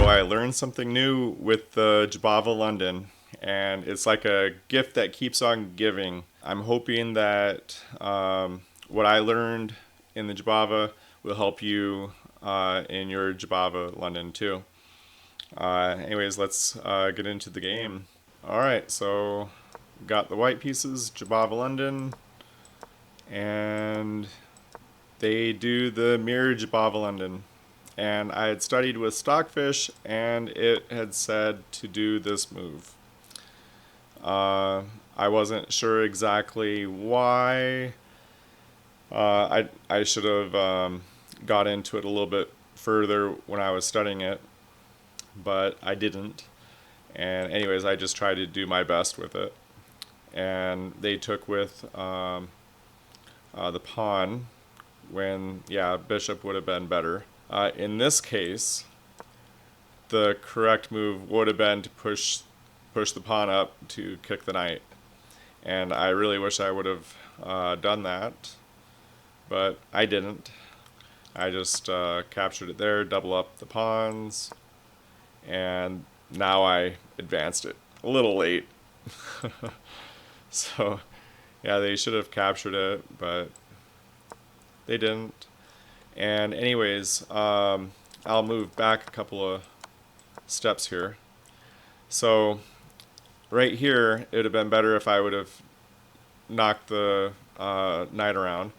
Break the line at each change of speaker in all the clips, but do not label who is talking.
So I learned something new with the Jobava London, and it's like a gift that keeps on giving. I'm hoping that what I learned in the Jobava will help you in your Jobava London too. Anyways, let's get into the game. All right, so got the white pieces, Jobava London, and they do the mirror Jobava London. And I had studied with Stockfish, and it had said to do this move. I wasn't sure exactly why. I should have got into it a little bit further when I was studying it, but I didn't. And anyways, I just tried to do my best with it. And they took with the pawn when, yeah, bishop would have been better. In this case, the correct move would have been to push the pawn up to kick the knight. And I really wish I would have done that, but I didn't. I just captured it there, double up the pawns, and now I advanced it. A little late. So, yeah, they should have captured it, but they didn't. And anyways, I'll move back a couple of steps here. So right here, it would have been better if I would have knocked the knight around.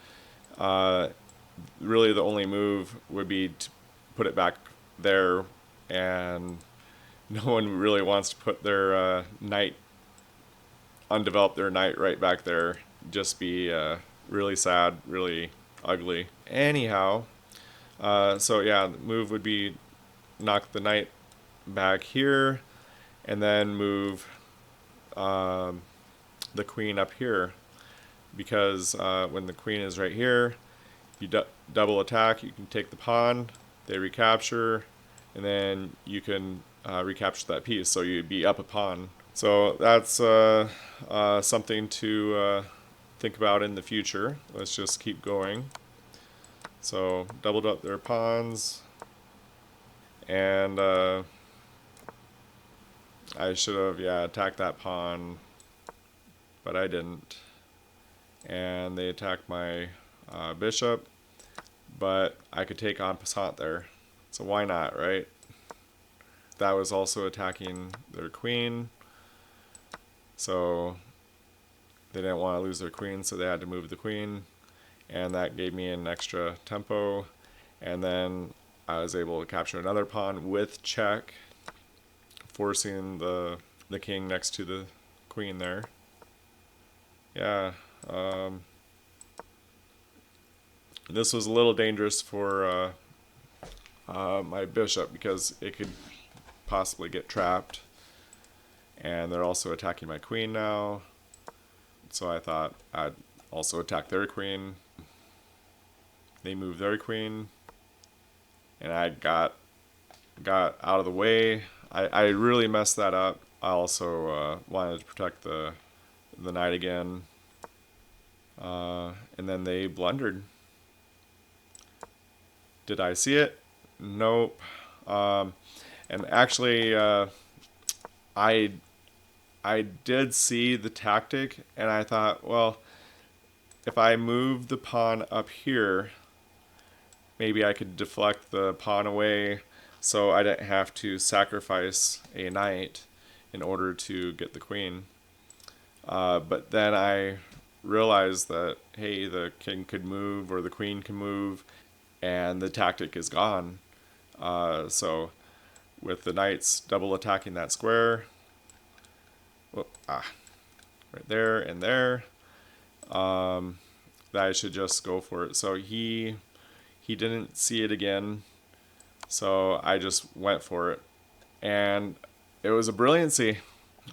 Really, the only move would be to put it back there, and no one really wants to put their knight, undevelop their knight right back there. Just be really sad, really ugly. Anyhow, so yeah, the move would be knock the knight back here, and then move the queen up here, because when the queen is right here, if you double attack, you can take the pawn, they recapture, and then you can recapture that piece, so you'd be up a pawn. So that's something to think about in the future. Let's just keep going. So doubled up their pawns, and I should have, yeah, attacked that pawn, but I didn't. And they attacked my bishop, but I could take en passant there. So why not, right? That was also attacking their queen, so they didn't want to lose their queen, so they had to move the queen, and that gave me an extra tempo. And then I was able to capture another pawn with check, forcing the king next to the queen there. Yeah, this was a little dangerous for my bishop, because it could possibly get trapped. And they're also attacking my queen now, so I thought I'd also attack their queen. They moved their queen, and I got out of the way. I really messed that up. I also wanted to protect the knight again, and then they blundered. Did I see it? Nope. And actually, I did see the tactic, and I thought, well, if I move the pawn up here, maybe I could deflect the pawn away, so I didn't have to sacrifice a knight in order to get the queen. But then I realized that, hey, the king could move or the queen can move, and the tactic is gone. So with the knights double attacking that square, right there and there, that I should just go for it. So he didn't see it again, so I just went for it, and it was a brilliancy.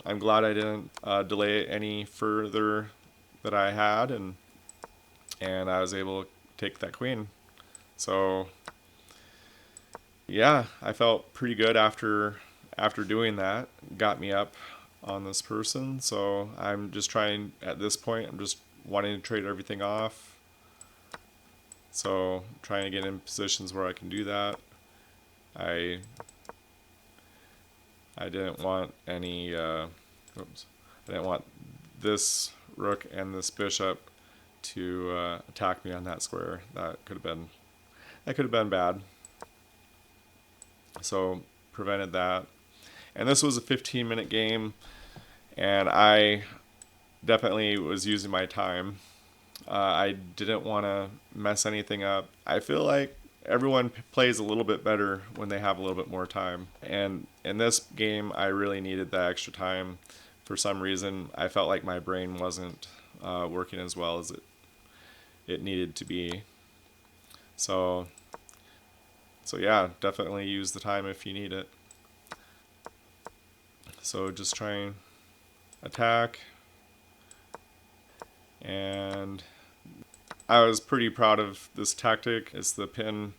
I'm glad I didn't delay it any further that I had, and I was able to take that queen. So yeah, I felt pretty good after doing that. Got me up on this person, so I'm just trying, at this point, I'm just wanting to trade everything off. So trying to get in positions where I can do that. I I didn't want any, oops, I didn't want this rook and this bishop to attack me on that square. That could have been bad. So prevented that. And this was a 15-minute game, and I definitely was using my time. I didn't want to mess anything up. I feel like everyone plays a little bit better when they have a little bit more time. And in this game, I really needed that extra time. For some reason, I felt like my brain wasn't working as well as it needed to be. So yeah, definitely use the time if you need it. So just try and attack. And I was pretty proud of this tactic. It's the pin,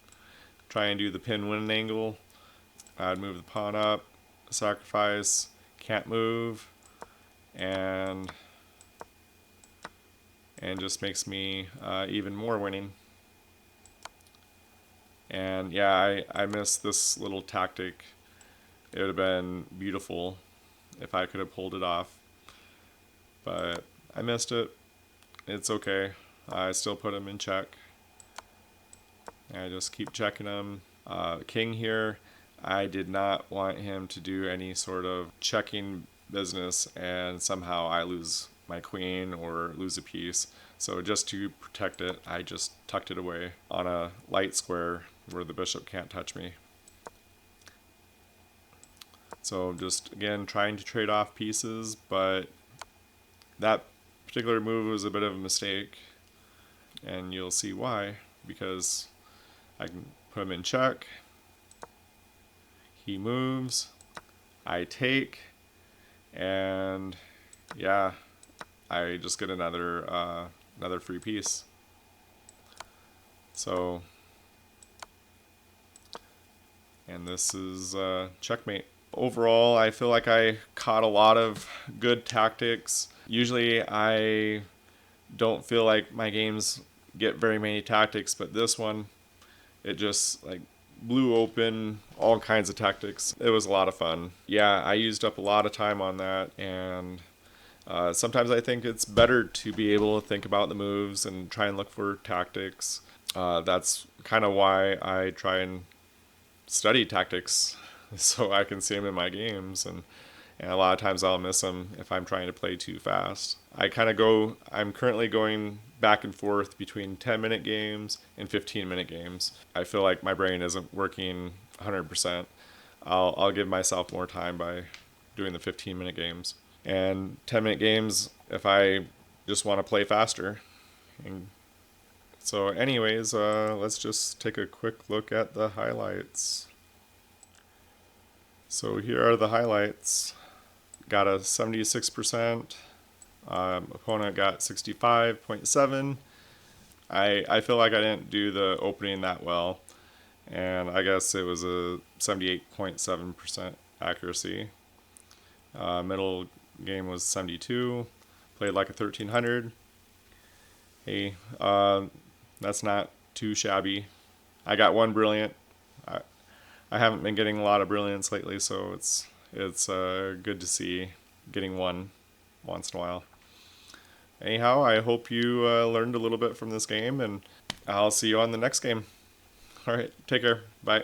try and do the pin win angle. I'd move the pawn up, sacrifice, can't move, and just makes me even more winning. And yeah, I missed this little tactic. It would have been beautiful if I could have pulled it off, but I missed it. It's okay. I still put him in check. I just keep checking him. King here, I did not want him to do any sort of checking business and somehow I lose my queen or lose a piece. So just to protect it, I just tucked it away on a light square where the bishop can't touch me. So just, again, trying to trade off pieces, but that particular move was a bit of a mistake, and you'll see why, because I can put him in check, he moves, I take, and yeah, I just get another free piece. So, and this is checkmate. Overall, I feel like I caught a lot of good tactics. Usually I don't feel like my games get very many tactics, but this one, it just like blew open all kinds of tactics. It was a lot of fun. Yeah, I used up a lot of time on that, and sometimes I think it's better to be able to think about the moves and try and look for tactics. That's kind of why I try and study tactics so I can see them in my games, and a lot of times I'll miss them if I'm trying to play too fast. I'm currently going back and forth between 10-minute games and 15-minute games. I feel like my brain isn't working 100%. I'll give myself more time by doing the 15-minute games. And 10-minute games if I just want to play faster. And so anyways, let's just take a quick look at the highlights. So here are the highlights. Got a 76%. Opponent got 65.7. I feel like I didn't do the opening that well, and I guess it was a 78.7% accuracy. Middle game was 72. Played like a 1300. Hey, that's not too shabby. I got one brilliant. I haven't been getting a lot of brilliance lately, so it's good to see getting one once in a while. Anyhow, I hope you learned a little bit from this game, and I'll see you on the next game. All right, take care. Bye.